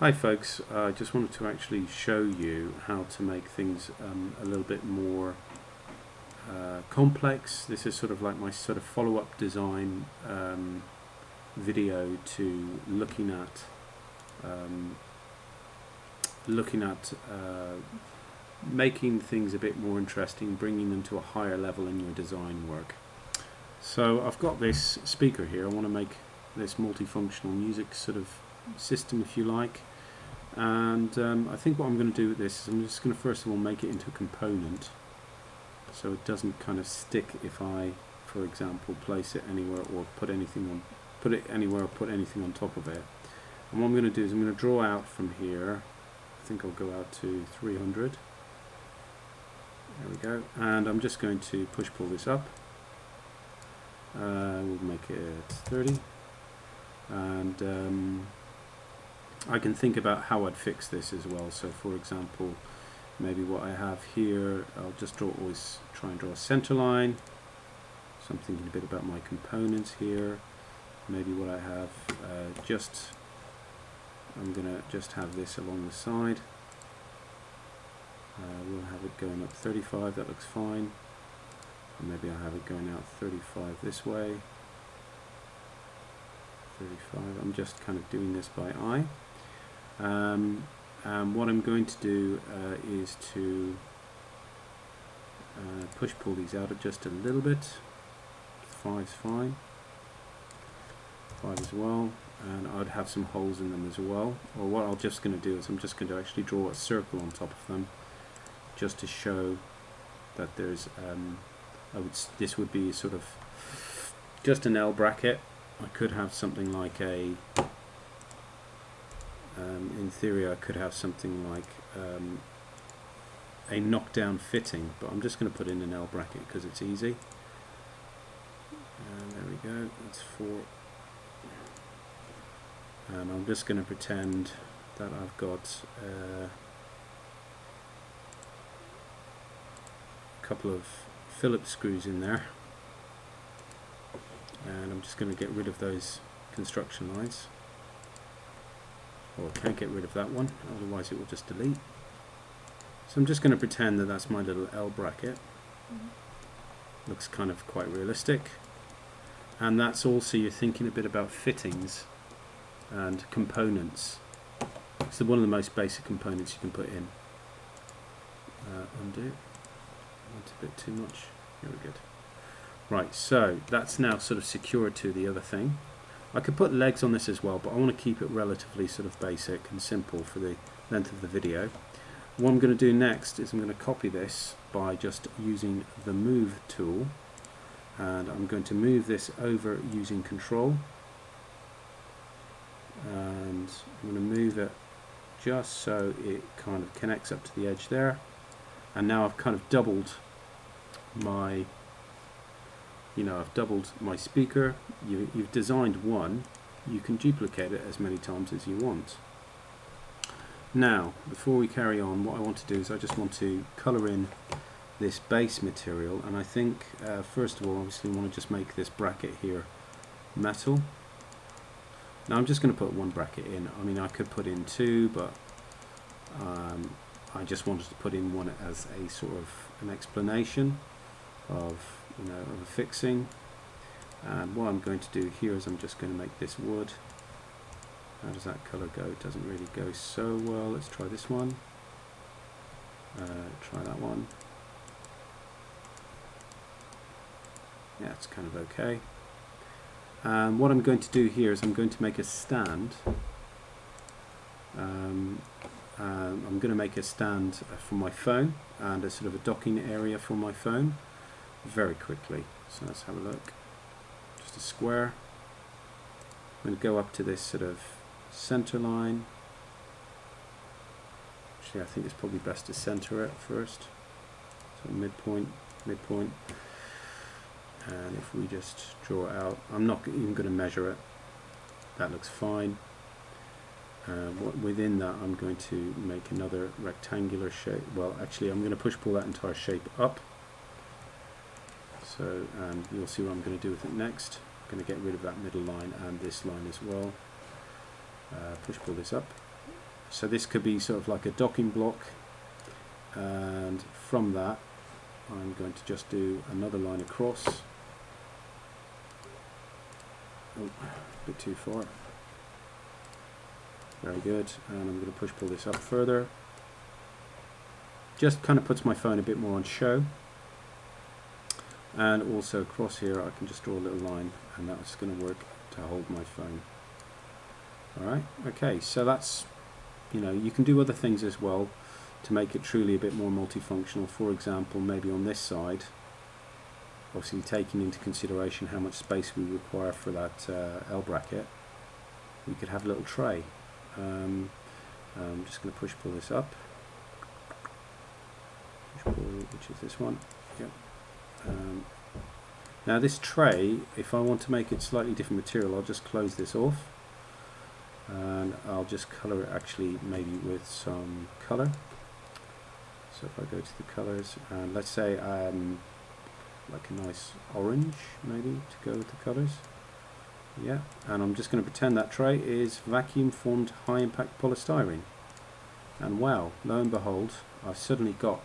Hi folks, I just wanted to actually show you how to make things a little bit more complex. This is sort of like my sort of follow-up design video to looking at making things a bit more interesting, bringing them to a higher level in your design work. So I've got this speaker here. I want to make this multifunctional music sort of system, if you like, and I think what I'm going to do with this is I'm just going to first of all make it into a component so it doesn't kind of stick if I, for example, place it anywhere or put it anywhere or put anything on top of it. And what I'm going to do is I'm going to draw out from here. I think I'll go out to 300. There we go, and I'm just going to pull this up. We'll make it 30, and I can think about how I'd fix this as well. So for example, maybe what I have here, I'll just always try and draw a center line. So I'm thinking a bit about my components here. Maybe what I have, I'm gonna just have this along the side. We'll have it going up 35, that looks fine. And maybe I'll have it going out 35 this way. 35, I'm just kind of doing this by eye. What I'm going to do is to pull these out just a little bit. 5's fine. 5 as well. And I'd have some holes in them as well. Or what I'm just going to do is I'm just going to actually draw a circle on top of them, just to show that there's this would be sort of just an L bracket. I could have something like a in theory I could have something like a knockdown fitting, but I'm just going to put in an L bracket because it's easy. And there we go, that's 4. And I'm just going to pretend that I've got a couple of Phillips screws in there, and I'm just going to get rid of those construction lines. Or I can't get rid of that one, otherwise it will just delete. So I'm just going to pretend that that's my little L bracket. Looks kind of quite realistic. And that's also, you're thinking a bit about fittings and components. It's one of the most basic components you can put in. Undo. That's a bit too much. Here we go. Right, so that's now sort of secured to the other thing. I could put legs on this as well, but I want to keep it relatively sort of basic and simple for the length of the video. What I'm going to do next is I'm going to copy this by just using the move tool, and I'm going to move this over using control, and I'm going to move it just so it kind of connects up to the edge there. And now I've kind of doubled my I've doubled my speaker. You've designed one, you can duplicate it as many times as you want. Now, before we carry on, what I want to do is I just want to colour in this base material, and I think first of all, obviously, we want to just make this bracket here metal. Now I'm just going to put one bracket in. I mean, I could put in 2, but I just wanted to put in one as a sort of an explanation of of a fixing. And what I'm going to do here is I'm just going to make this wood. How does that colour go? It doesn't really go so well. Let's try this one. Try that one. Yeah, it's kind of okay. What I'm going to do here is I'm going to make a stand. I'm going to make a stand for my phone and a sort of a docking area for my phone very quickly. So let's have a look. Just a square. I'm going to go up to this sort of center line. Actually, I think it's probably best to center it first. So midpoint. And if we just draw it out, I'm not even going to measure it. That looks fine. Within that, I'm going to make another rectangular shape. Well, actually, I'm going to pull that entire shape up. So, and you'll see what I'm going to do with it next. I'm going to get rid of that middle line and this line as well. Pull this up. So this could be sort of like a docking block, and from that I'm going to just do another line across. Oh, a bit too far. Very good. And I'm going to pull this up further. Just kind of puts my phone a bit more on show. And also across here I can just draw a little line, and that's going to work to hold my phone. Alright, okay, so that's, you know, you can do other things as well to make it truly a bit more multifunctional. For example, maybe on this side, obviously taking into consideration how much space we require for that L bracket, we could have a little tray. I'm just going to pull this up. Pull, which is this one. Yep. Now this tray, if I want to make it slightly different material, I'll just close this off, and I'll just color it actually maybe with some color. So if I go to the colors, and let's say like a nice orange maybe to go with the colors. Yeah, and I'm just going to pretend that tray is vacuum formed high impact polystyrene, and wow, lo and behold, I've suddenly got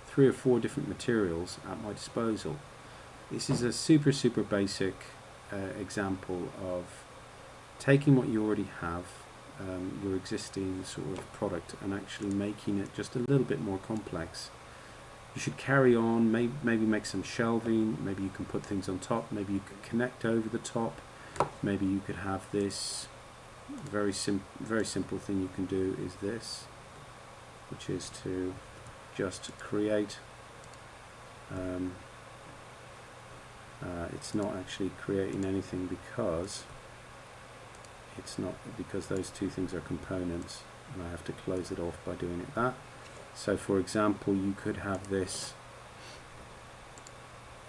3 or 4 different materials at my disposal. This is a super basic example of taking what you already have, your existing sort of product, and actually making it just a little bit more complex. You should carry on, maybe make some shelving, maybe you can put things on top, maybe you could connect over the top, maybe you could have this very simple thing you can do is this, which is to just create, it's not actually creating anything because those two things are components, and I have to close it off by doing it that. So for example, you could have this,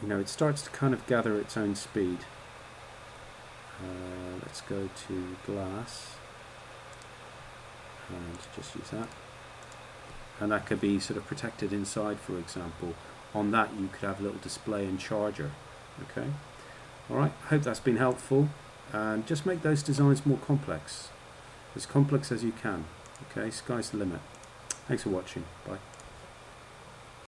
you know, it starts to kind of gather its own speed. Let's go to glass and just use that. And that could be sort of protected inside, for example. On that you could have a little display and charger. Okay. Alright, hope that's been helpful. And just make those designs more complex. As complex as you can. Okay, sky's the limit. Thanks for watching. Bye.